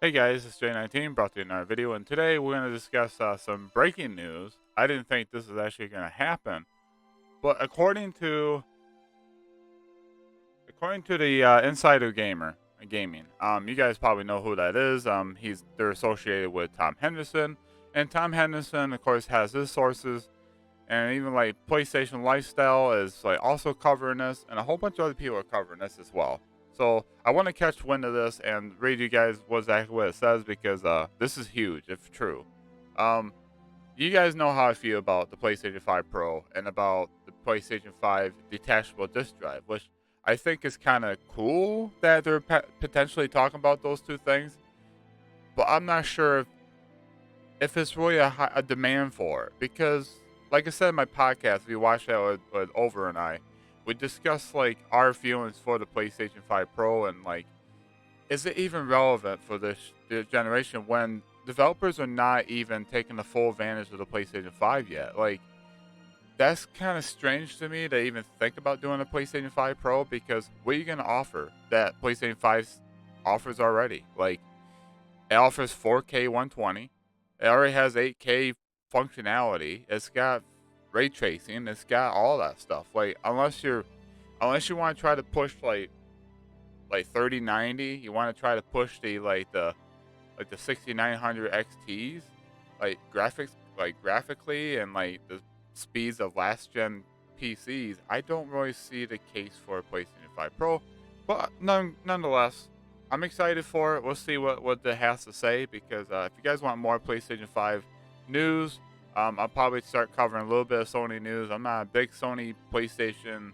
Hey guys, it's J19 brought to you another video, and today we're going to discuss some breaking news. I didn't think this was actually going to happen, but according to the Insider Gamer Gaming, you guys probably know who that is. They're associated with Tom Henderson, and Tom Henderson, of course, has his sources, and even like PlayStation Lifestyle is like also covering this, and a whole bunch of other people are covering this as well. So I want to catch wind of this and read you guys exactly what it says because this is huge if true. Um, you guys know how I feel about the PlayStation 5 Pro and about the PlayStation 5 detachable disc drive, which I think is kind of cool that they're potentially talking about those two things. But I'm not sure if it's really a demand for it because, like I said in my podcast, we watched that with Over and I. We discussed like our feelings for the PlayStation 5 Pro and like, is it even relevant for this generation when developers are not even taking the full advantage of the PlayStation 5 yet? Like, that's kind of strange to me to even think about doing a PlayStation 5 Pro because what are you going to offer that PlayStation 5 offers already? Like, it offers 4K 120. It already has 8K functionality. It's got ray tracing. It's got all that stuff. Like, unless you want to try to push like 3090, you want to try to push the 6900 XTs, like graphically and like the speeds of last gen PCs. I don't really see the case for a PlayStation 5 Pro, but nonetheless, I'm excited for it. We'll see what it has to say because if you guys want more PlayStation 5 news, I'll probably start covering a little bit of Sony news. I'm not a big Sony PlayStation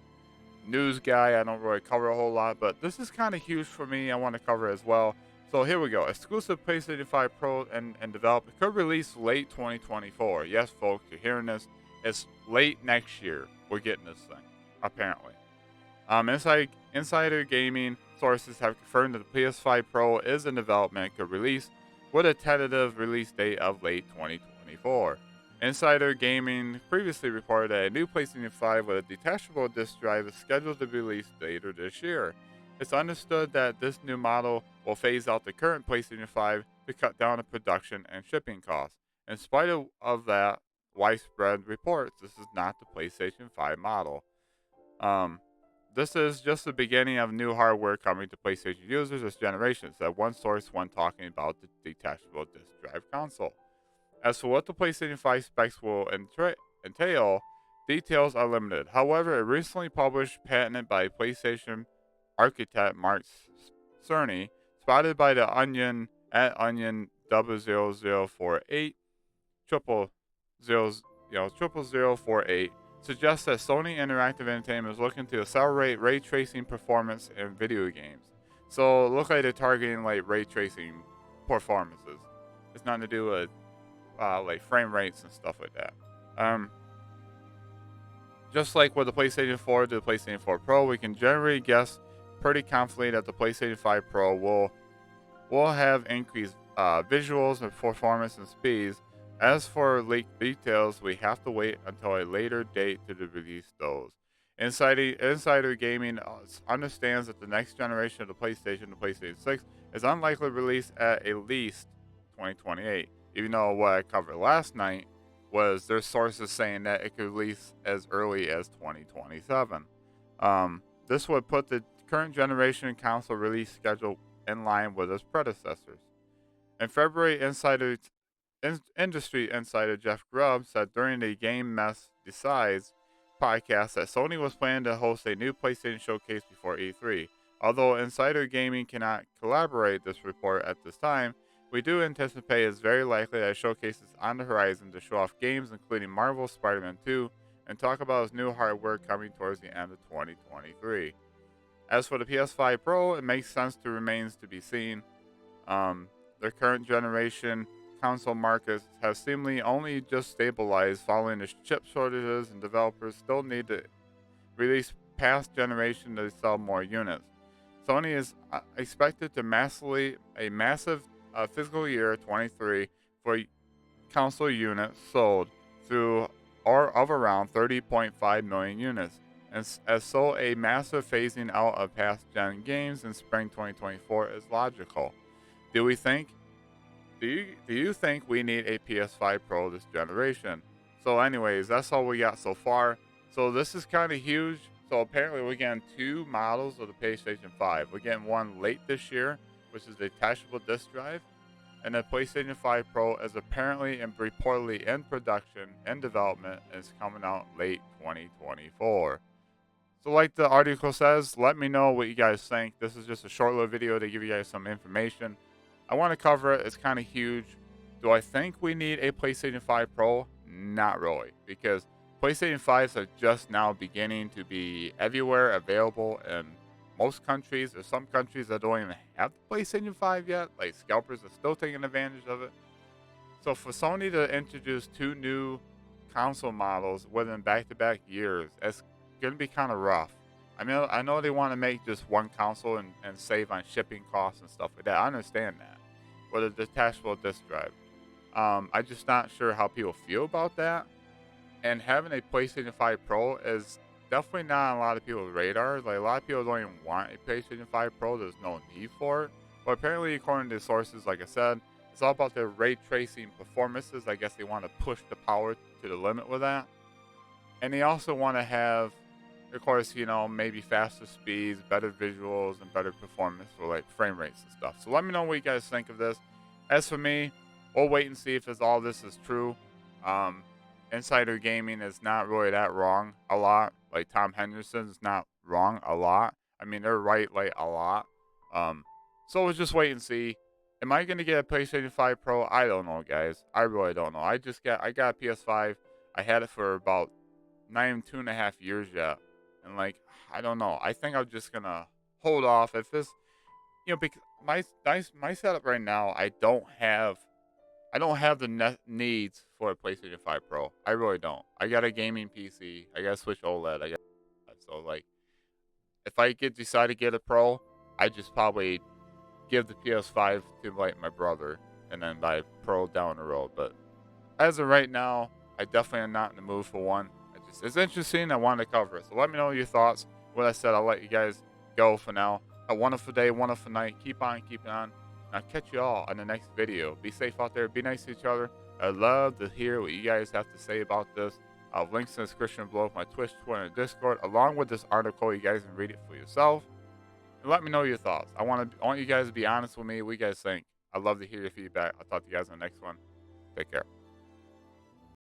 news guy. I don't really cover a whole lot, but this is kind of huge for me. I want to cover it as well. So here we go. Exclusive PlayStation 5 Pro and develop. It could release late 2024. Yes, folks, you're hearing this. It's late next year. We're getting this thing, apparently. Insider gaming sources have confirmed that the PS5 Pro is in development and could release with a tentative release date of late 2024. Insider Gaming previously reported that a new PlayStation 5 with a detachable disc drive is scheduled to be released later this year. It's understood that this new model will phase out the current PlayStation 5 to cut down on production and shipping costs. In spite of that widespread reports, this is not the PlayStation 5 model. Um, this is just the beginning of new hardware coming to PlayStation users this generation, said one source when talking about the detachable disc drive console. As for what the PlayStation 5 specs will entail, details are limited. However, a recently published patent by PlayStation architect Mark Cerny, spotted by the Onion at Onion 0048 triple zero triple zero 48 suggests that Sony Interactive Entertainment is looking to accelerate ray tracing performance in video games. So it looks like they're targeting like ray tracing performances. It's nothing to do with like frame rates and stuff like that. Um, just like with the PlayStation 4 to the PlayStation 4 Pro, we can generally guess pretty confidently that the PlayStation 5 Pro will have increased visuals and performance and speeds. As for leaked details, we have to wait until a later date to release those. Insider Gaming understands that the next generation of the PlayStation 6, is unlikely to release at least 2028. Even though what I covered last night was their sources saying that it could release as early as 2027. This would put the current generation console release schedule in line with its predecessors. In February, industry insider Jeff Grubb said during the Game Mess Decides podcast that Sony was planning to host a new PlayStation showcase before E3. Although Insider Gaming cannot collaborate this report at this time, we do anticipate it's very likely that a showcase is on the horizon to show off games including Marvel's Spider-Man 2 and talk about its new hardware coming towards the end of 2023. As for the PS5 Pro, it makes sense to remains to be seen. The current generation console market has seemingly only just stabilized following the chip shortages, and developers still need to release past generation to sell more units. Sony is expected to massive fiscal year 23 for console units sold through or of around 30.5 million units, as so a massive phasing out of past gen games in spring 2024 is logical. Do we think? Do you think we need a PS5 Pro this generation? So, anyways, that's all we got so far. So this is kind of huge. So apparently we're getting two models of the PlayStation 5. We're getting one late this year, which is the detachable disc drive, and the PlayStation 5 Pro is apparently and reportedly in production and development and is coming out late 2024. So like the article says, let me know what you guys think. This is just a short little video to give you guys some information. I want to cover it. It's kind of huge. Do I think we need a PlayStation 5 Pro? Not really, because PlayStation 5s are just now beginning to be everywhere, available in most countries. There's some countries that don't even have the PlayStation 5 yet. Like scalpers are still taking advantage of it. So for Sony to introduce two new console models within back-to-back years, it's going to be kind of rough. I mean, I know they want to make just one console and save on shipping costs and stuff like that. I understand that. With a detachable disc drive. I'm just not sure how people feel about that. And having a PlayStation 5 Pro is definitely not on a lot of people's radar. Like, a lot of people don't even want a PlayStation 5 Pro. There's no need for it. But apparently, according to sources, like I said, it's all about their ray tracing performances. I guess they want to push the power to the limit with that. And they also want to have, of course, maybe faster speeds, better visuals, and better performance for like frame rates and stuff. So let me know what you guys think of this. As for me, we'll wait and see if all this is true. Insider gaming is not really that wrong a lot. Like Tom Henderson is not wrong a lot. I mean, they're right like a lot. So we'll just wait and see. Am I gonna get a PlayStation 5 Pro? I don't know, guys. I really don't know. I got a PS5. I had it for about not even 2.5 years yet. And like, I don't know. I think I'm just gonna hold off. If this, because my setup right now, I don't have the needs for a PlayStation 5 Pro. I really don't. I got a gaming PC. I got a Switch OLED. So like, if I decide to get a Pro, I just probably give the PS5 to like my brother and then buy a Pro down the road. But as of right now, I definitely am not in the mood for one. It's interesting. I wanted to cover it. So let me know your thoughts. What I said, I'll let you guys go for now. A wonderful day, wonderful night. Keep on keeping on. And I'll catch you all in the next video. Be safe out there. Be nice to each other. I'd love to hear what you guys have to say about this. I'll have links in the description below for my Twitch, Twitter, and Discord, along with this article. You guys can read it for yourself. And let me know your thoughts. I want you guys to be honest with me. What you guys think? I'd love to hear your feedback. I'll talk to you guys in the next one. Take care.